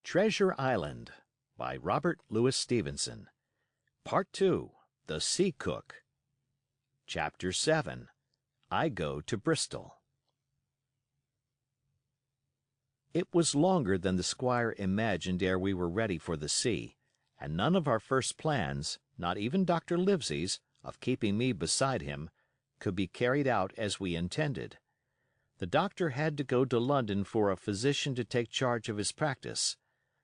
Treasure Island by Robert Louis Stevenson. Part 2. The Sea Cook. Chapter 7. I Go to Bristol. It was longer than the squire imagined ere we were ready for the sea, and none of our first plans, not even Dr. Livesey's, of keeping me beside him, could be carried out as we intended. The doctor had to go to London for a physician to take charge of his practice.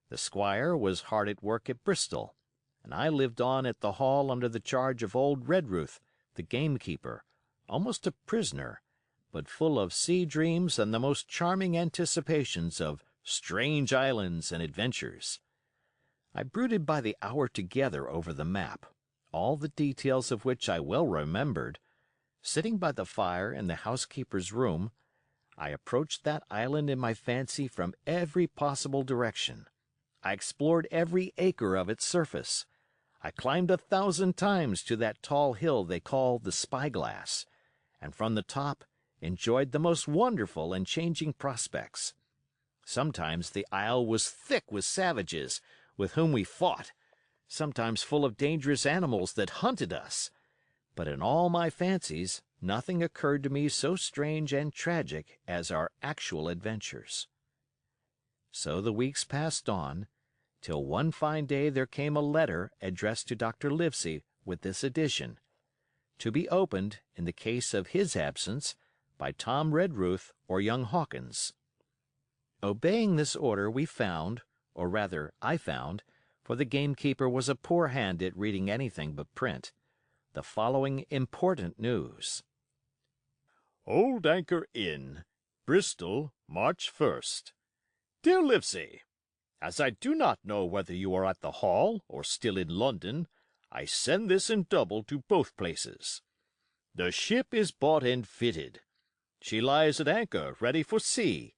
The squire was hard at work at Bristol, and I lived on at the Hall under the charge of old Redruth, the gamekeeper, almost a prisoner, but full of sea dreams and the most charming anticipations of strange islands and adventures. I brooded by the hour together over the map, all the details of which I well remembered. Sitting by the fire in the housekeeper's room, I approached that island in my fancy from every possible direction. I explored every acre of its surface. I climbed 1,000 times to that tall hill they call the Spyglass, and from the top enjoyed the most wonderful and changing prospects. Sometimes the isle was thick with savages, with whom we fought, sometimes full of dangerous animals that hunted us. But in all my fancies, nothing occurred to me so strange and tragic as our actual adventures. So the weeks passed on, till one fine day there came a letter addressed to Dr. Livesey with this addition: to be opened, in the case of his absence, by Tom Redruth or young Hawkins. Obeying this order, we found, or rather I found, for the gamekeeper was a poor hand at reading anything but print, the following important news. Old Anchor Inn, Bristol, March 1st. Dear Livesey, as I do not know whether you are at the Hall or still in London, I send this in double to both places. The ship is bought and fitted. She lies at anchor, ready for sea.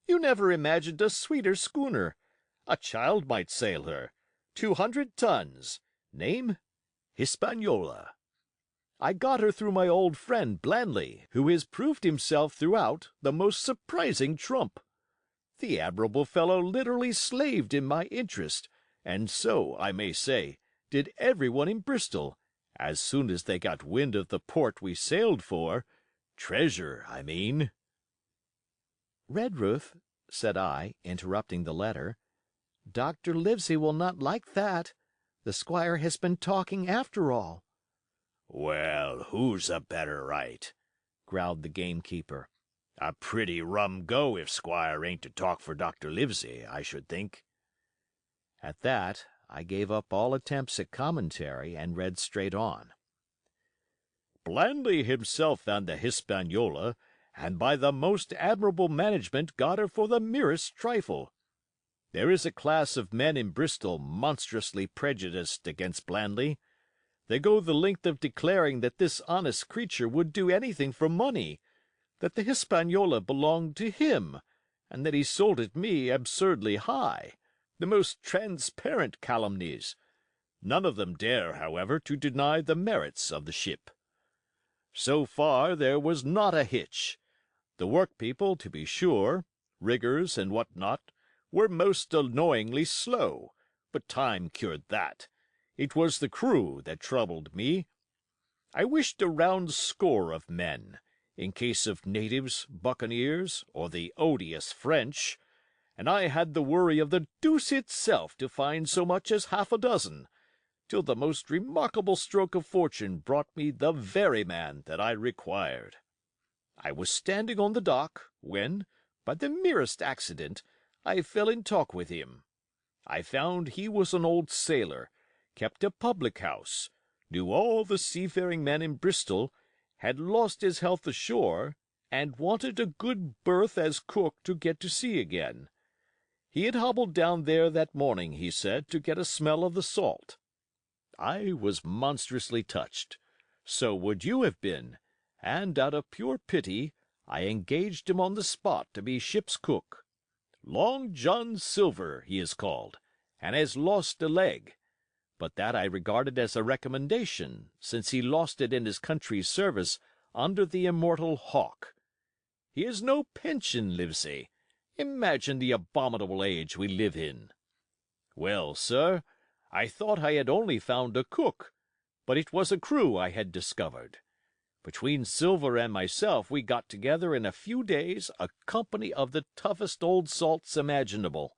You never imagined a sweeter schooner. A child might sail her. 200 tons. Name? Hispaniola. I got her through my old friend Blandly, who has proved himself throughout the most surprising trump. The admirable fellow literally slaved in my interest, and so, I may say, did everyone in Bristol, as soon as they got wind of the port we sailed for. Treasure, I mean. Redruth, said I, interrupting the letter, Dr. Livesey will not like that. The squire has been talking after all. Well, who's a better right? Growled the gamekeeper. A pretty rum go if Squire ain't to talk for Dr. Livesey, I should think. At that, I gave up all attempts at commentary and read straight on. Blandly himself found the Hispaniola, and by the most admirable management got her for the merest trifle. There is a class of men in Bristol monstrously prejudiced against Blandly. They go the length of declaring that this honest creature would do anything for money, that the Hispaniola belonged to him, and that he sold it me absurdly high. The most transparent calumnies. None of them dare, however, to deny the merits of the ship. So far there was not a hitch. The workpeople, to be sure, riggers and what not, were most annoyingly slow, but time cured that. It was the crew that troubled me. I wished a round score of men, in case of natives, buccaneers, or the odious French, and I had the worry of the deuce itself to find so much as half a dozen, till the most remarkable stroke of fortune brought me the very man that I required. I was standing on the dock, when, by the merest accident, I fell in talk with him. I found he was an old sailor, kept a public-house, knew all the seafaring men in Bristol, had lost his health ashore, and wanted a good berth as cook to get to sea again. He had hobbled down there that morning, he said, to get a smell of the salt. I was monstrously touched. So would you have been, and out of pure pity I engaged him on the spot to be ship's cook. Long John Silver he is called, and has lost a leg. But that I regarded as a recommendation, since he lost it in his country's service under the immortal Hawk. He has no pension, Livesey. Imagine the abominable age we live in. Well, sir, I thought I had only found a cook, but it was a crew I had discovered. Between Silver and myself we got together in a few days a company of the toughest old salts imaginable.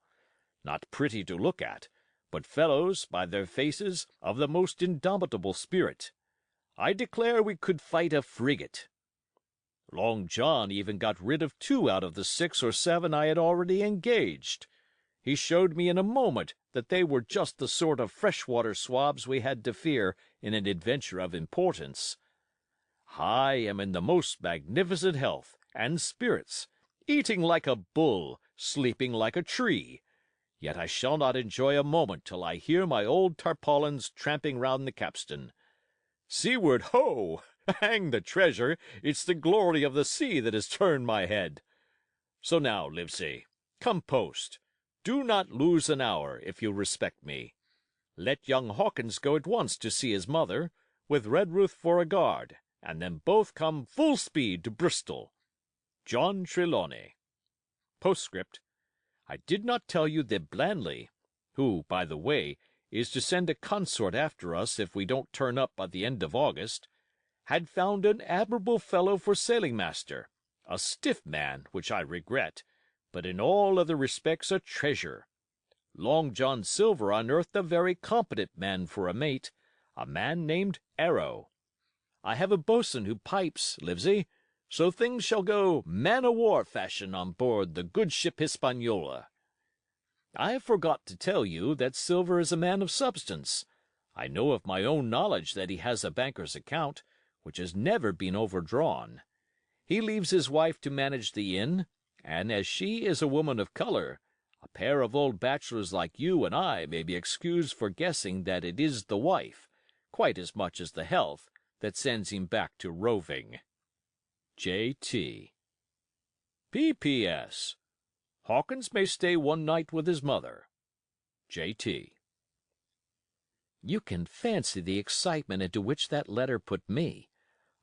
Not pretty to look at, but fellows, by their faces, of the most indomitable spirit. I declare we could fight a frigate. Long John even got rid of 2 out of the 6 or 7 I had already engaged. He showed me in a moment that they were just the sort of freshwater swabs we had to fear in an adventure of importance. I am in the most magnificent health and spirits, eating like a bull, sleeping like a tree. Yet I shall not enjoy a moment till I hear my old tarpaulins tramping round the capstan. Seaward, ho! Hang the treasure! It's the glory of the sea that has turned my head. So now, Livesey, come post. Do not lose an hour, if you respect me. Let young Hawkins go at once to see his mother, with Redruth for a guard, and then both come full speed to Bristol. John Trelawney. Postscript. I did not tell you that Blandley, who, by the way, is to send a consort after us if we don't turn up by the end of August, had found an admirable fellow for sailing master, a stiff man, which I regret, but in all other respects a treasure. Long John Silver unearthed a very competent man for a mate, a man named Arrow. I have a bo'sun who pipes, Livesey, so things shall go man-o'-war fashion on board the good ship Hispaniola. I forgot to tell you that Silver is a man of substance. I know of my own knowledge that he has a banker's account, which has never been overdrawn. He leaves his wife to manage the inn, and as she is a woman of color, a pair of old bachelors like you and I may be excused for guessing that it is the wife, quite as much as the health, that sends him back to roving. J.T. P.P.S. Hawkins may stay one night with his mother. J.T. You can fancy the excitement into which that letter put me.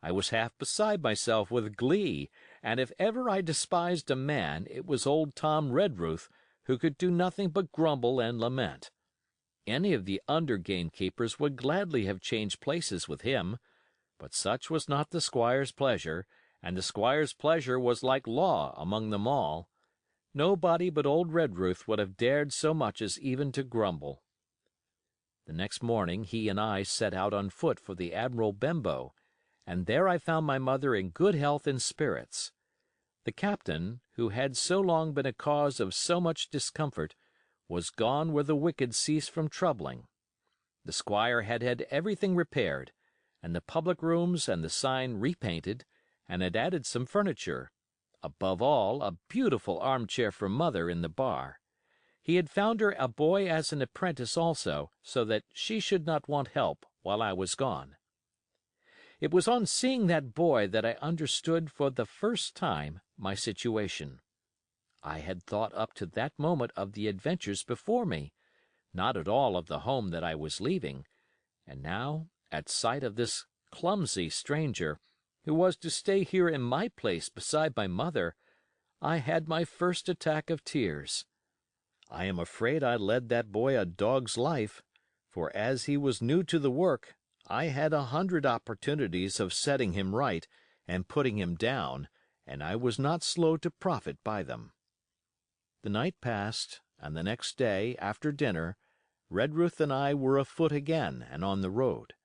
I was half beside myself with glee, and if ever I despised a man, it was old Tom Redruth, who could do nothing but grumble and lament. Any of the under gamekeepers would gladly have changed places with him, but such was not the squire's pleasure, and the squire's pleasure was like law among them all. Nobody but old Redruth would have dared so much as even to grumble. The next morning he and I set out on foot for the Admiral Benbow, and there I found my mother in good health and spirits. The captain, who had so long been a cause of so much discomfort, was gone where the wicked cease from troubling. The squire had had everything repaired, and the public rooms and the sign repainted, and had added some furniture. Above all, a beautiful armchair for mother in the bar. He had found her a boy as an apprentice also, so that she should not want help while I was gone. It was on seeing that boy that I understood for the first time my situation. I had thought up to that moment of the adventures before me, not at all of the home that I was leaving, and now, at sight of this clumsy stranger, who was to stay here in my place beside my mother, I had my first attack of tears. I am afraid I led that boy a dog's life, for as he was new to the work, I had 100 opportunities of setting him right and putting him down, and I was not slow to profit by them. The night passed, and the next day, after dinner, Redruth and I were afoot again and on the road.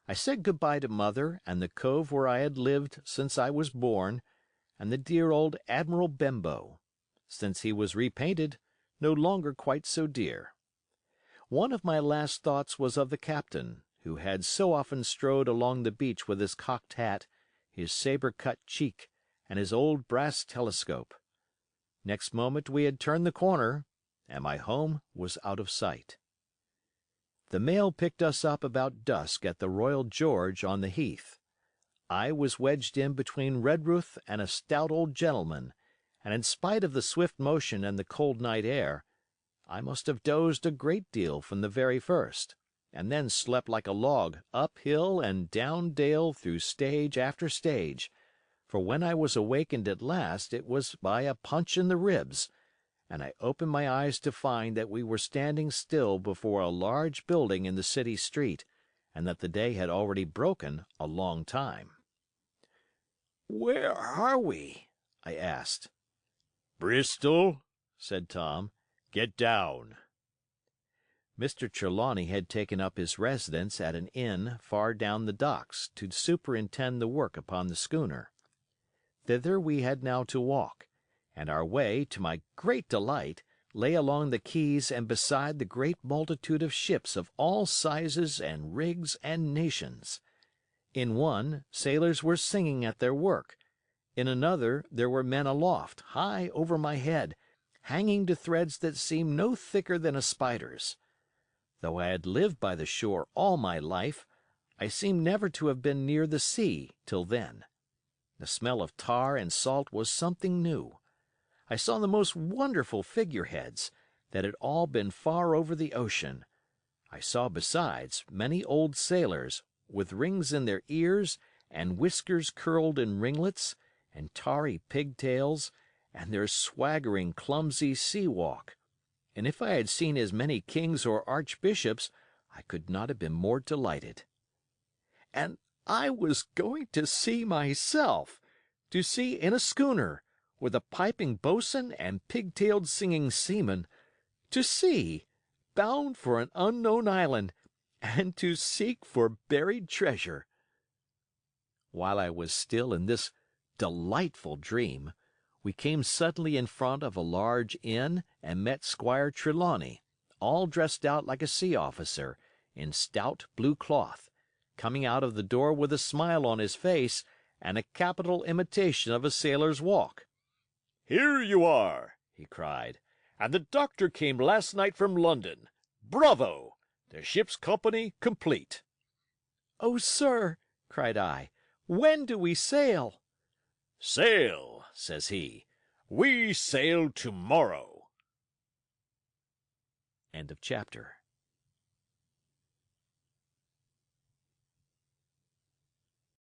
I said good-bye to mother and the cove where I had lived since I was born, and the dear old Admiral Benbow. Since he was repainted, no longer quite so dear. One of my last thoughts was of the captain, who had so often strode along the beach with his cocked hat, his saber-cut cheek, and his old brass telescope. Next moment we had turned the corner, and my home was out of sight. The mail picked us up about dusk at the Royal George on the Heath. I was wedged in between Redruth and a stout old gentleman, and in spite of the swift motion and the cold night air, I must have dozed a great deal from the very first, and then slept like a log up hill and down dale through stage after stage, for when I was awakened at last it was by a punch in the ribs, and I opened my eyes to find that we were standing still before a large building in the city street, and that the day had already broken a long time. "Where are we?" I asked. "Bristol," said Tom. "Get down." Mr. Trelawney had taken up his residence at an inn far down the docks to superintend the work upon the schooner. Thither we had now to walk, and our way, to my great delight, lay along the quays and beside the great multitude of ships of all sizes and rigs and nations. In one, sailors were singing at their work. In another, there were men aloft, high over my head, hanging to threads that seemed no thicker than a spider's. Though I had lived by the shore all my life, I seemed never to have been near the sea till then. The smell of tar and salt was something new. I saw the most wonderful figureheads, that had all been far over the ocean. I saw besides many old sailors, with rings in their ears, and whiskers curled in ringlets, and tarry pigtails, and their swaggering, clumsy sea walk. And if I had seen as many kings or archbishops, I could not have been more delighted. And I was going to sea myself, to sea in a schooner, with a piping boatswain and pigtailed singing seamen, to sea, bound for an unknown island, and to seek for buried treasure. While I was still in this delightful dream, we came suddenly in front of a large inn and met Squire Trelawney, all dressed out like a sea officer, in stout blue cloth, coming out of the door with a smile on his face and a capital imitation of a sailor's walk. "Here you are," he cried, "and the doctor came last night from London. Bravo! The ship's company complete." "Oh, sir," cried I, "when do we sail?" "Sail," says he. "We sail tomorrow." End of chapter.